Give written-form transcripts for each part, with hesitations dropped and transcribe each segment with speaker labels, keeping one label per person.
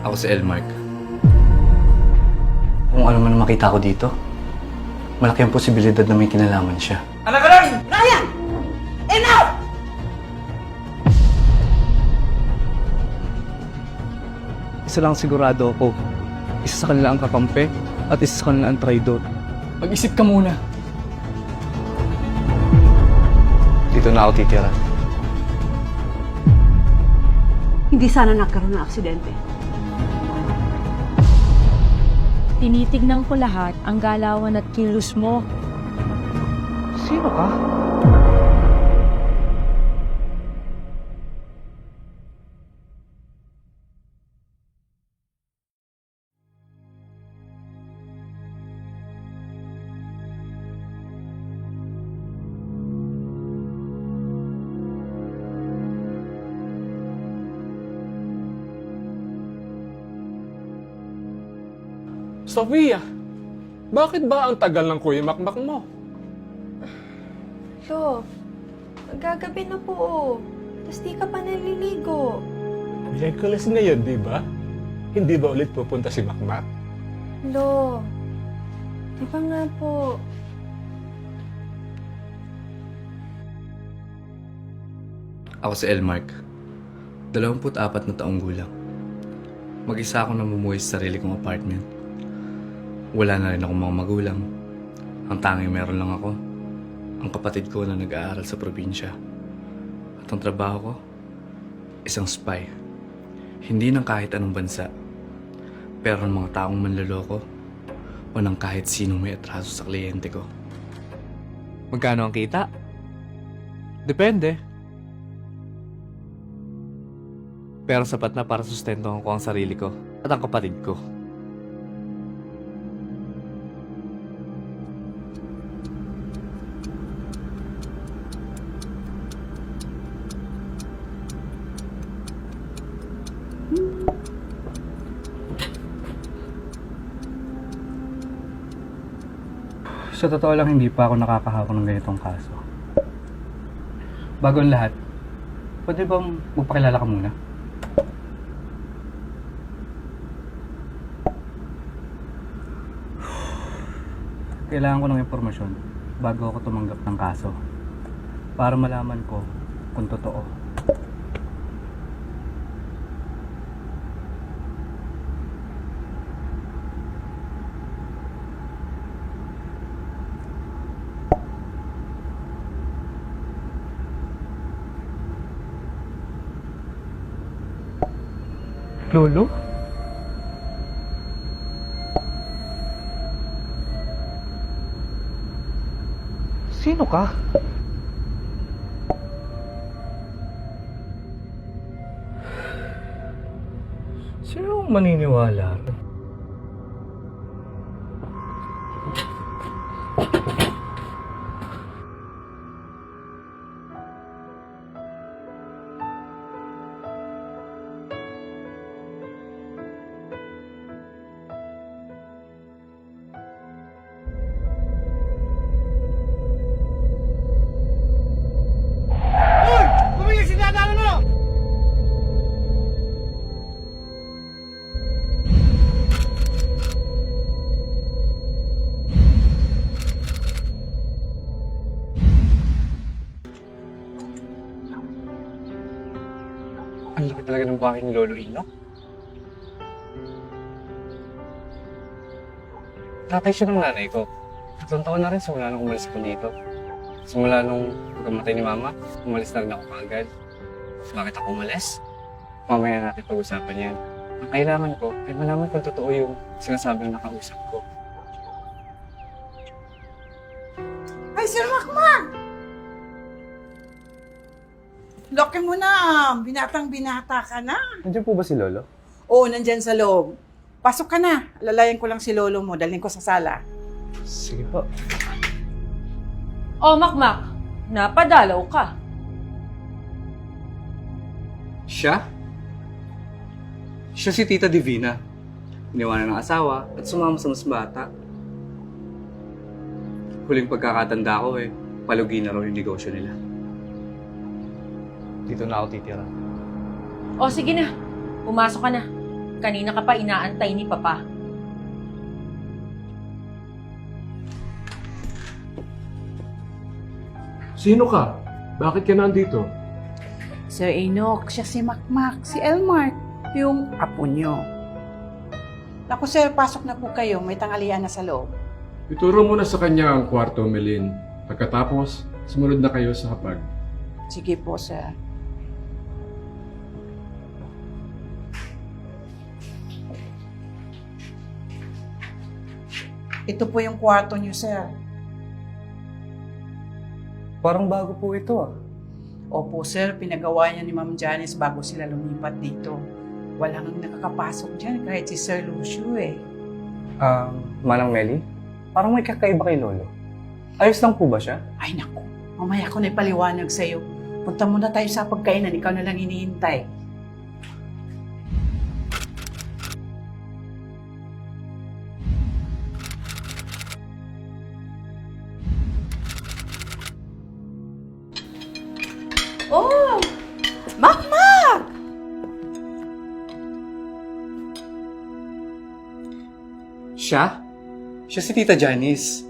Speaker 1: Ako si Elmark. Kung ano man makita ko dito, malaki ang posibilidad na may kinalaman siya.
Speaker 2: Anak ka lang! Ryan! Enough!
Speaker 1: Isa lang sigurado ako. Isa sa kanila ang kakampi at isa sa kanila ang traidor. Mag-isip ka muna. Dito na ako titira.
Speaker 3: Hindi sana nagkaroon ng aksidente.
Speaker 4: Tinitignan ko lahat ang galawan at kilos mo.
Speaker 1: Sino ka?
Speaker 5: Sofia, bakit ba ang tagal ng kuya makmak mo?
Speaker 6: Lo, magagabi na po. Tapos di ka pa naliligo.
Speaker 5: Miyerkules ngayon, di ba? Hindi ba ulit pupunta si Makmak?
Speaker 6: Lo, di ba nga po?
Speaker 1: Ako si Elmark. 24 na taong gulang. Mag-isa akong namumuhay sa sarili kong apartment. Wala na rin akong mga magulang. Ang tanging meron lang ako, ang kapatid ko na nag-aaral sa probinsya. At ang trabaho ko, isang spy. Hindi ng kahit anong bansa, pero ng mga taong manloloko o ng kahit sinong may atraso sa kliyente ko. Magkano ang kita? Depende. Pero sapat na para sustentuhan ko ang sarili ko at ang kapatid ko. Sa totoo lang, hindi pa ako nakakahawak ng ganitong kaso. Bago ang lahat, pwede bang magpakilala ka muna? Kailangan ko ng impormasyon bago ako tumanggap ng kaso para malaman ko kung totoo. Lolo? Sino ka? Sino ang maniniwala?
Speaker 2: Tumigil si dadaan mo!
Speaker 1: Ang laki talaga ng bakit ni Lolo Ino. Tatay siya ng nanay ko. 3 taon na rin simula nung umalis ko dito. Simula nung pagkamatay ni Mama, umalis na rin ako kaagad. Bakit ako umalis? Mamaya natin pag-usapan yan. Ang kailangan ko ay malaman kung totoo yung sinasabi ng nakausap ko.
Speaker 7: Ay, Sir Makmak! Lokin mo na. Binatang-binata ka na.
Speaker 1: Nandiyan po ba si Lolo?
Speaker 7: Oo, nandyan sa loob. Pasok ka na. Alalayan ko lang si Lolo mo. Dalhin ko sa sala.
Speaker 1: Sige po.
Speaker 4: Oh, Makmak, napadalaw ka.
Speaker 1: Siya? Siya si Tita Divina. Iniwanan ng asawa at sumama sa mas bata. Huling pagkakatanda ko palugi na raw yung negosyo nila. Dito na ako titira.
Speaker 4: O sige na, pumasok ka na.
Speaker 8: Kanina ka pa inaantay ni Papa.
Speaker 5: Sino ka? Bakit ka nandito?
Speaker 7: Sir Enoch, siya si Makmak, si Elmark, yung apo nyo. Naku sir, pasok na po kayo. May tanghalian na sa loob.
Speaker 5: Ituro mo na sa kanya ang kwarto, Melin. Pagkatapos, sumunod na kayo sa hapag.
Speaker 7: Sige po, sir. Ito po yung kwarto nyo, sir.
Speaker 1: Parang bago po ito ah.
Speaker 7: Opo, sir. Pinagawa niya ni Ma'am Janice bago sila lumipat dito. Walang nakakapasok dyan kahit si Sir Lucio eh.
Speaker 1: Manang Meli, parang may kakaiba kay Lolo. Ayos lang po ba siya?
Speaker 7: Ay naku, mamaya ko na ipaliwanag sa'yo. Punta muna tayo sa pagkainan, ikaw na lang hinihintay. Oh! Makmak!
Speaker 1: Siya? Siya si Tita Janice.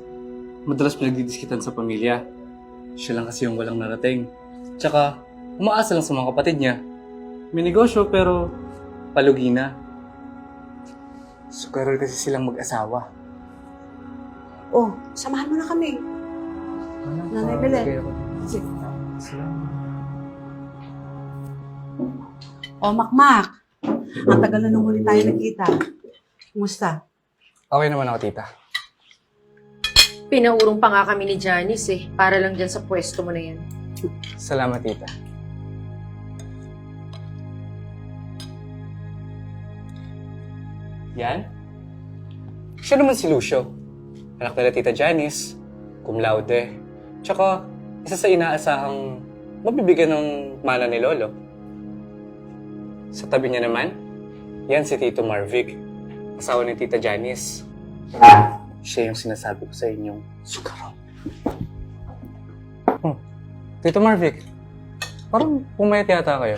Speaker 1: Madalas pinagdidiskitan sa pamilya. Siya lang kasi yung walang narating. Tsaka, umaasa lang sa mga kapatid niya. May negosyo pero palugi na. Sukarol kasi silang mag-asawa.
Speaker 3: Oh, samahan mo na kami. Nanay Belen. Sige. Oh, Makmak. Ang tagal na nung huli tayo nagkita. Kumusta?
Speaker 1: Okay naman ako, Tita.
Speaker 8: Pinaurong pa nga kami ni Janice eh, para lang dyan sa pwesto mo na yan.
Speaker 1: Salamat, Tita. Yan? Siya naman si Lucio. Anak nila Tita Janice, cum laude. Tsaka, isa sa inaasahang mabibigyan ng mana ni Lolo. Sa tabi niya naman, yan si Tito Marvic, asawa ni Tita Janice. Siya yung sinasabi ko sa inyong sukaro. Tito Marvic, parang pumayat yata kayo.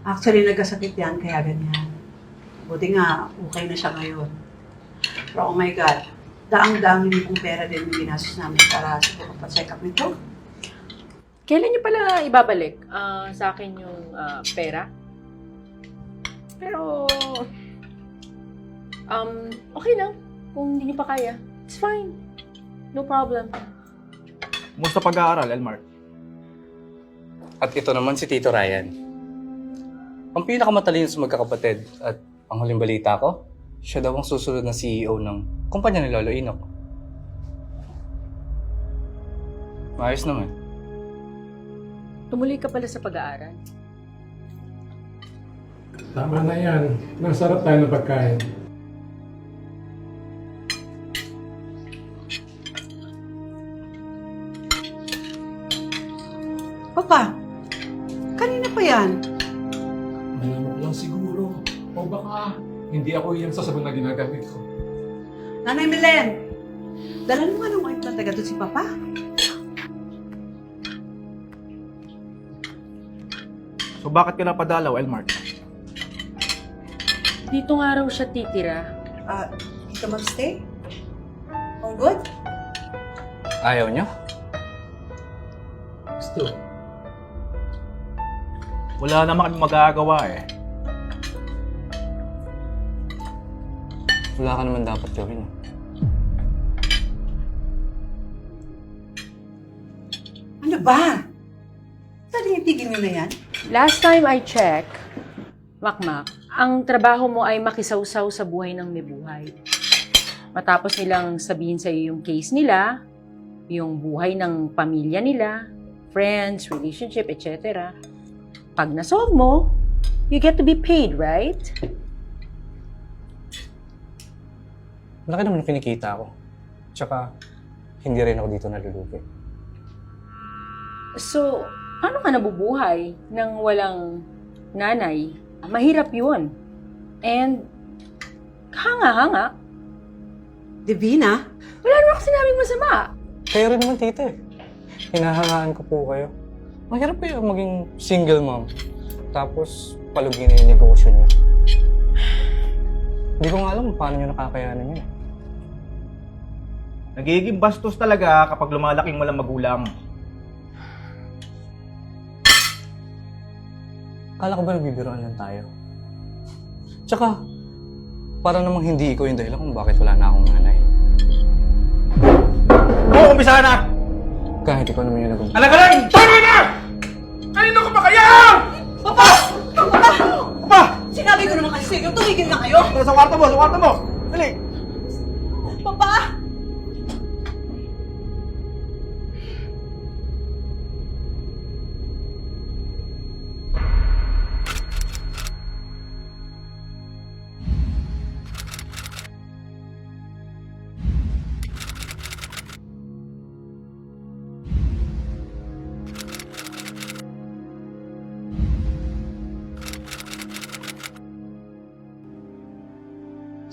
Speaker 3: Actually, nagkasakit yan, kaya ganyan. Buti nga, okay na siya ngayon. Pero oh my God, daang-daang yung pong pera din yung ginastos namin para siguro pa-check up nito.
Speaker 8: Kailan niyo pala ibabalik sa akin yung pera? Pero, okay lang. Kung hindi niyo pa kaya, it's fine. No problem.
Speaker 2: Musta pag-aaral, Elmark?
Speaker 1: At ito naman si Tito Ryan. Ang pinakamatalino sa magkakapatid at ang huling balita ko, siya daw ang susunod na CEO ng kumpanya ni Lolo Enoch. Maayos naman.
Speaker 8: Tumuloy ka pala sa pag-aaral.
Speaker 5: Tama na yan. Nasarap tayo ng pagkain.
Speaker 3: Papa, kanina pa yan.
Speaker 5: Malamok lang siguro. O baka hindi ako yung sa sabon na ginagamit ko.
Speaker 3: Nanay Belen, dalan mo nga ng white na taga doon si Papa.
Speaker 2: So bakit ka napadalaw, Elmark?
Speaker 8: Dito nga raw siya titira.
Speaker 3: Dito mag-stay? All good?
Speaker 1: Ayaw niyo?
Speaker 5: Gusto.
Speaker 2: Wala naman kami magagawa eh.
Speaker 1: Wala ka naman dapat gawin.
Speaker 3: Ano ba? Saan itigil nyo na yan?
Speaker 8: Last time I check, Makmak, ang trabaho mo ay makisawsaw sa buhay ng may buhay. Matapos nilang sabihin sa iyo yung case nila, yung buhay ng pamilya nila, friends, relationship, etc. Pag nasolve mo, you get to be paid, right?
Speaker 1: Laki naman ang kinikita ko. Tsaka, hindi rin ako dito nalulugi.
Speaker 8: So, paano ka nabubuhay nang walang nanay? Mahirap yun. And, hanga-hanga.
Speaker 3: Divina?
Speaker 8: Wala naman ako sinabing masama.
Speaker 1: Kayo rin naman, tita eh. Hinahangaan ko po kayo. Mahirap kayo maging single mom. Tapos, palugin na yung negosyo niyo. Hindi ko nga alam kung paano nyo nakakayanan yun.
Speaker 2: Nagiging bastos talaga kapag lumalaking walang magulang.
Speaker 1: Kala ko ba nagbibiroan lang tayo? Tsaka, para namang hindi ikaw yung dahilan kung bakit wala na akong nanay.
Speaker 2: Oo, umpisa na!
Speaker 1: Kahit ikaw naman yung nag-umpisa.
Speaker 2: Alam ka lang! Tama na! Kanino ka ba kaya?
Speaker 3: Papa! Papa!
Speaker 2: Papa!
Speaker 3: Sinabi ko naman kasi sa inyo, tumigil na kayo!
Speaker 2: Sa kwarto mo! Sa kwarto mo! Dali!
Speaker 3: Papa!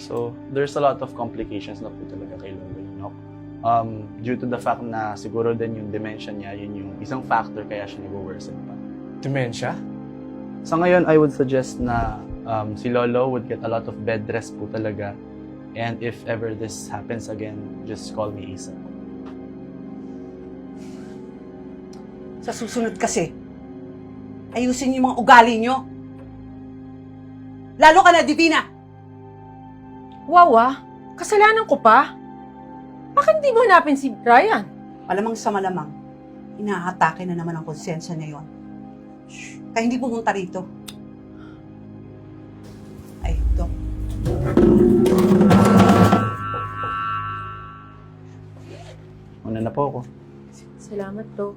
Speaker 9: So, there's a lot of complications na po talaga kay Lolo Enoch. Due to the fact na siguro din yung dementia niya, yun yung isang factor kaya siya nag-worsen pa.
Speaker 1: Dementia?
Speaker 9: Sa ngayon, I would suggest na si Lolo would get a lot of bed rest po talaga. And if ever this happens again, just call me ASAP.
Speaker 7: Sa susunod kasi, ayusin niyo yung mga ugali niyo. Lalo ka na, Divina!
Speaker 8: Wow kasalanan ko pa? Bakit hindi mo hanapin si Ryan?
Speaker 3: Malamang sa malamang, inaatake na naman ang konsensya niya yun. Kaya hindi pumunta rito. Ay, Dok.
Speaker 9: Una na po ako.
Speaker 8: Salamat, to.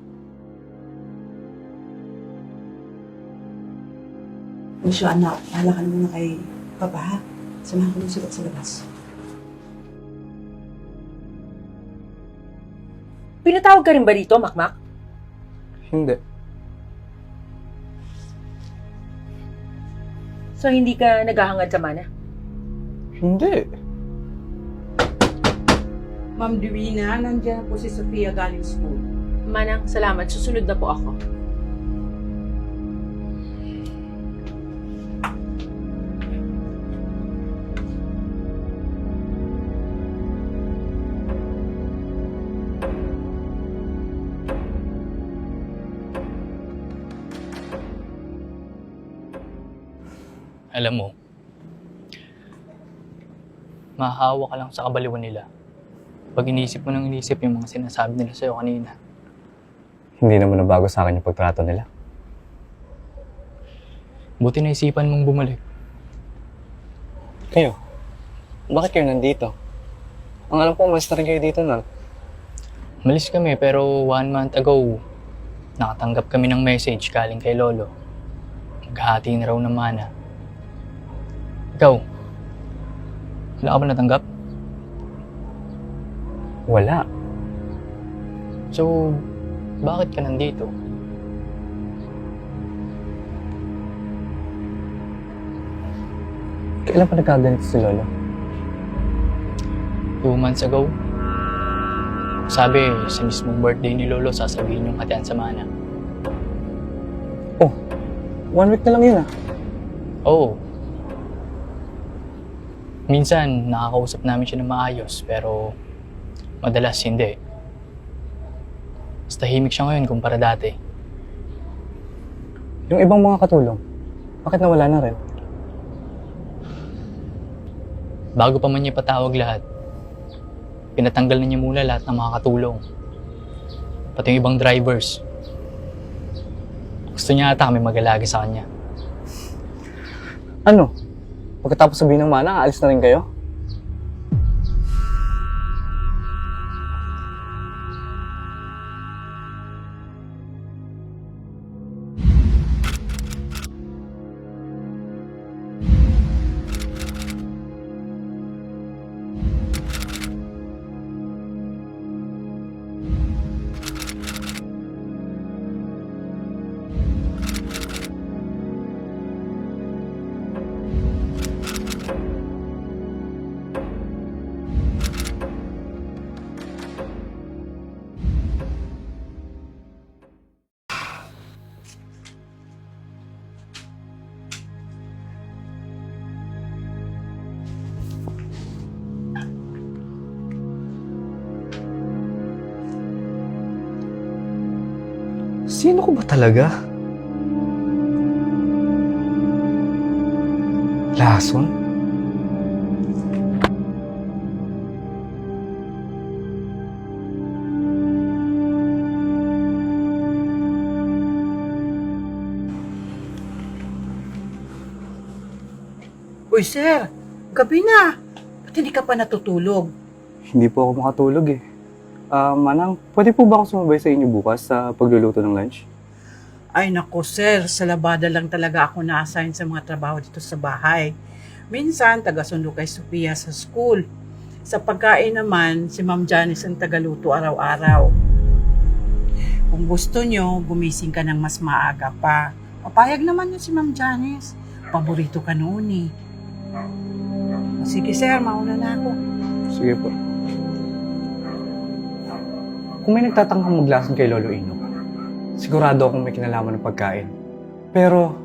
Speaker 3: Lucio, anak, bahala ka na muna kay Papa, ha? Samahan ko ng sulat sa labas.
Speaker 8: Pinatawag ka rin ba dito, Makmak?
Speaker 1: Hindi.
Speaker 8: So, hindi ka naghahangad sa mana?
Speaker 1: Hindi.
Speaker 7: Ma'am Divina, nandiyan po si Sofia galing school.
Speaker 8: Manang, salamat. Susunod na po ako.
Speaker 10: Alam mo, mahahawa ka lang sa kabaliwan nila. Pag inisip mo nang inisip yung mga sinasabi nila sa'yo kanina.
Speaker 1: Hindi naman nabago sa akin yung pagtrato nila.
Speaker 10: Buti na isipan mong bumalik.
Speaker 1: Kayo? Bakit kayo nandito? Ang alam ko, umalis na rin kayo dito nun.
Speaker 10: Malis kami pero 1 month ago, nakatanggap kami ng message galing kay Lolo. Maghahati na raw ng mana. Ikaw, wala ka ba natanggap?
Speaker 1: Wala.
Speaker 10: So, bakit ka nandito?
Speaker 1: Kailan pa nagkaganito si Lolo?
Speaker 10: 2 months ago. Sabi, sa mismong birthday ni Lolo, sasabihin yung hatian sa mana.
Speaker 1: Oh, 1 week na lang yun ah.
Speaker 10: Oo. Minsan, nakakausap namin siya ng maayos, pero madalas hindi. Mas tahimik siya ngayon kumpara dati.
Speaker 1: Yung ibang mga katulong, bakit nawala na rin?
Speaker 10: Bago pa man niya patawag lahat, pinatanggal na niya muna lahat ng mga katulong. Pati yung ibang drivers. Gusto niya ata kami mag-alaga sa kanya.
Speaker 1: Ano? Pagkatapos sabihin ng mana, aalis na rin kayo? Sino ko ba talaga? Lason?
Speaker 7: Uy, sir, gabi na. Ba't hindi ka pa natutulog?
Speaker 11: Hindi po ako makatulog eh. Manang, pwede po ba ako sumabay sa inyo bukas sa pagluluto ng lunch?
Speaker 7: Ay nako, sir, sa labada lang talaga ako na-assign sa mga trabaho dito sa bahay. Minsan, taga-sundo kay Sophia sa school. Sa pagkain naman, si Ma'am Janice ang tagaluto araw-araw. Kung gusto nyo, gumising ka ng mas maaga pa. Papayag naman yun si Ma'am Janice. Paborito ka noon eh. O, sige sir, mauna na ako.
Speaker 11: Sige po. Kung may nagtatanghang maglasod kay Lolo Ino, sigurado akong may kinalaman ng pagkain. Pero,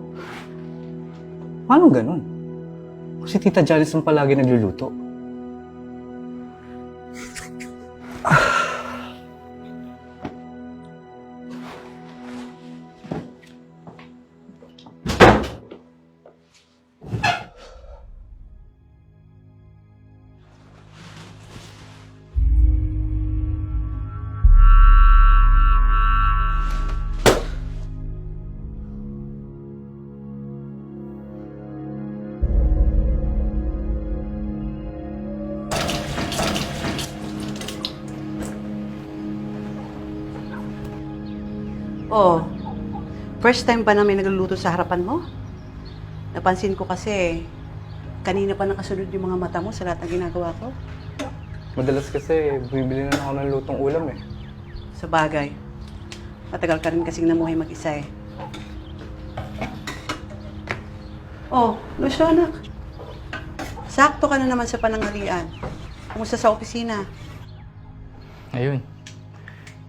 Speaker 11: paano ganun? Si Tita Janice ang palagi nagluluto.
Speaker 3: Oh, first time ba na may nagluluto sa harapan mo? Napansin ko kasi, kanina pa nakasunod yung mga mata mo sa lahat ng ginagawa ko.
Speaker 11: Madalas kasi, bumibili na ako ng lutong ulam eh.
Speaker 3: Sa bagay, matagal ka rin kasing namuhay mag-isa eh. Oh, Lucio anak. Sakto ka na naman sa pananghalian. Kumusta sa opisina?
Speaker 10: Ayun.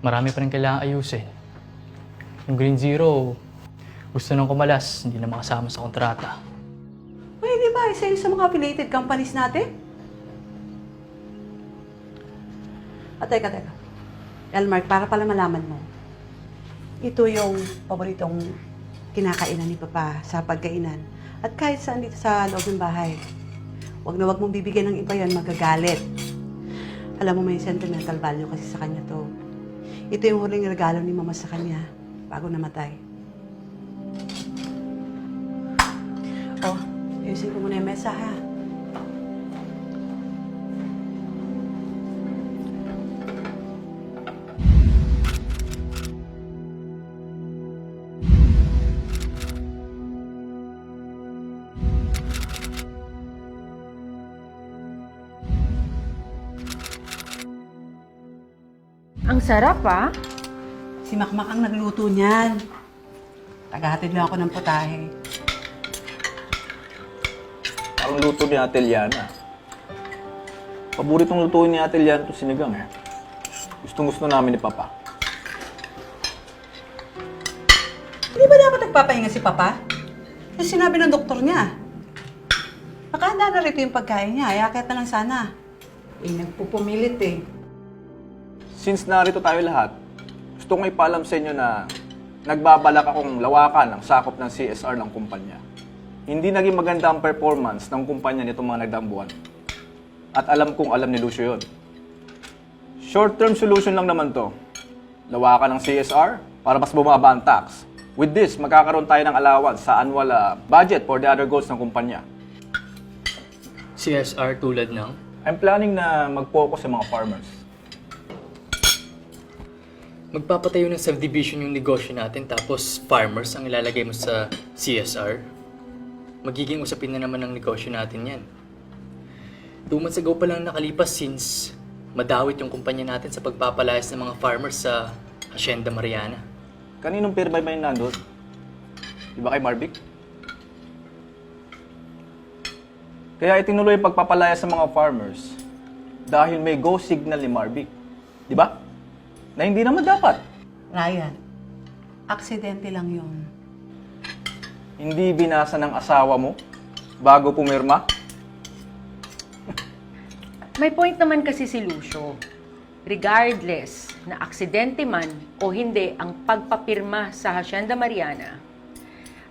Speaker 10: Marami pa rin kailangan ayusin. Yung Green Zero, gusto nang kumalas, hindi na makasama sa kontrata.
Speaker 3: Pwede ba isa yun sa mga affiliated companies natin? Teka. Elmark, para pala malaman mo. Ito yung paboritong kinakainan ni Papa sa pagkainan. At kahit saan dito sa loob ng bahay. Huwag na huwag mong bibigyan ng iba yan, magagalit. Alam mo, may sentimental value kasi sa kanya to. Ito yung huling regalo ni Mama sa kanya bago namatay. Oh, ayusin ko muna yung mesa, ha?
Speaker 4: Ang sarap ah.
Speaker 3: Si Makmak ang nagluto niyan. Tagahatid lang ako ng putahe.
Speaker 2: Ang luto ni Ate Liana. Paboritong lutuin ni Ate Liana ito sinigang eh. Gustong-gusto namin ni Papa.
Speaker 3: Hindi ba dapat nagpapahinga si Papa? Kasi sinabi ng doktor niya. Nakahanda na rito yung pagkain niya. Ayakit na lang sana. Nagpupumilit eh.
Speaker 2: Since narito tayo lahat, gusto kong ipaalam sa inyo na nagbabalak akong lawakan ang sakop ng CSR ng kumpanya. Hindi naging maganda ang performance ng kumpanya nitong mga nagdaang buwan. At alam kong alam ni Lucio yun. Short-term solution lang naman to. Lawakan ng CSR para mas bumaba ang tax. With this, magkakaroon tayo ng allowance sa annual budget for the other goals ng kumpanya.
Speaker 10: CSR tulad ng?
Speaker 2: I'm planning na mag-focus sa mga farmers.
Speaker 10: Magpapatayo ng subdivision yung negosyo natin tapos farmers ang ilalagay mo sa CSR. Magiging usapin na naman ng negosyo natin yan. 2 months ago pa lang nakalipas since madawit yung kumpanya natin sa pagpapalayas ng mga farmers sa Hacienda Mariana.
Speaker 2: Kaninong pirma ba yung nandun? Di ba kay Marvick? Kaya itinuloy yung pagpapalaya sa mga farmers dahil may go signal ni Marvick. Di ba? Na hindi naman dapat.
Speaker 3: Ryan, aksidente lang yun.
Speaker 2: Hindi binasa ng asawa mo bago pumirma?
Speaker 8: May point naman kasi si Lucio. regardless na aksidente man o hindi ang pagpapirma sa Hacienda Mariana,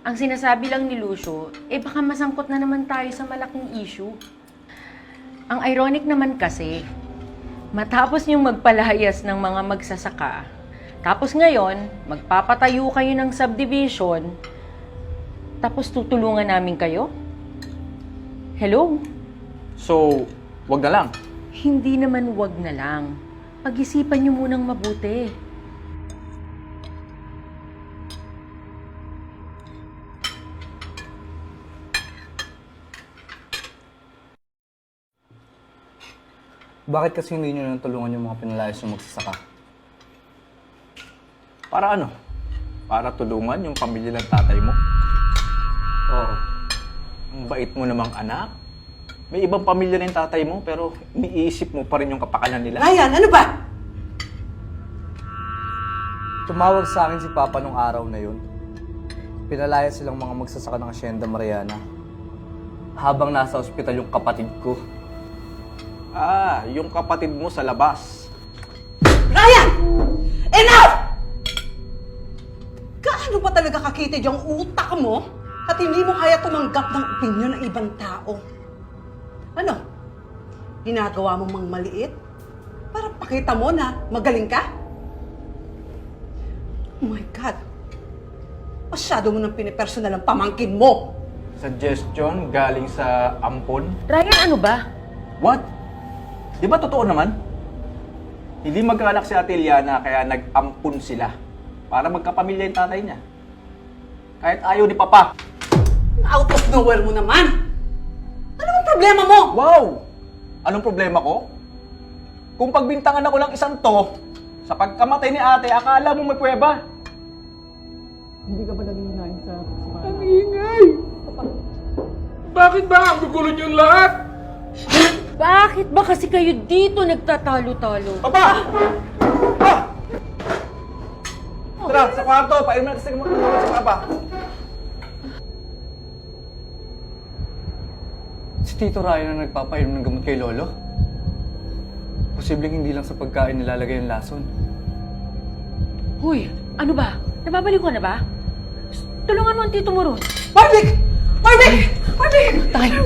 Speaker 8: ang sinasabi lang ni Lucio, baka masangkot na naman tayo sa malaking issue. Ang ironic naman kasi, matapos niyong magpalayas ng mga magsasaka, tapos ngayon, magpapatayo kayo ng subdivision, tapos tutulungan namin kayo? Hello?
Speaker 2: So, wag na lang.
Speaker 8: Hindi naman wag na lang. Pag-isipan niyo munang mabuti.
Speaker 11: Bakit kasi hindi nyo nang tulungan yung mga pinalayas yung magsasaka?
Speaker 2: Para ano? Para tulungan yung pamilya ng tatay mo?
Speaker 11: Oo.
Speaker 2: Ang bait mo namang anak. May ibang pamilya na yung tatay mo, pero iniisip mo pa rin yung kapakanan nila.
Speaker 3: Ryan, ano ba?
Speaker 11: Tumawag sa akin si Papa nung araw na yun. Pinalaya silang mga magsasaka ng Hacienda Mariana. Habang nasa ospital yung kapatid ko.
Speaker 2: Ah, yung kapatid mo sa labas.
Speaker 3: Ryan! Enough! Gaano ba talaga kakitid yung utak mo at hindi mo kaya tumanggap ng opinyon ng ibang tao? Ano? Ginagawa mo mang maliit? Para pakita mo na magaling ka? Oh my God! Masyado mo nang pinipersonal ang pamangkin mo!
Speaker 2: Suggestion galing sa ampon.
Speaker 8: Ryan, ano ba?
Speaker 2: What? Di ba totoo naman? Hindi magkaanak si Ate Liana kaya nag-ampun sila para magkapamilya yung tatay niya. Kahit ayaw ni Papa.
Speaker 3: Out of nowhere mo naman! Ano ang problema mo?
Speaker 2: Wow! Anong problema ko? Kung pagbintangan ako lang isang to, sa pagkamatay ni ate, akala mo may pweba. Hindi ka ba nangihinain sa simbahan?
Speaker 5: Ang ingay! Bakit ba ang gugulo niyong lahat?
Speaker 8: Bakit ba kasi kayo dito nagtatalo-talo?
Speaker 2: Papa! Pa! Tara, sa kwarto. Painom natin sa Papa.
Speaker 11: Si Tito Ryan ang nagpapainom ng gamot kay Lolo? Posibleng hindi lang sa pagkain nilalagay yung lason.
Speaker 8: Hoy, ano ba? Nababalik ko na ba? Tulungan mo ang tito mo ron.
Speaker 3: Marvick! Marvick! Marvick!
Speaker 8: Tayo.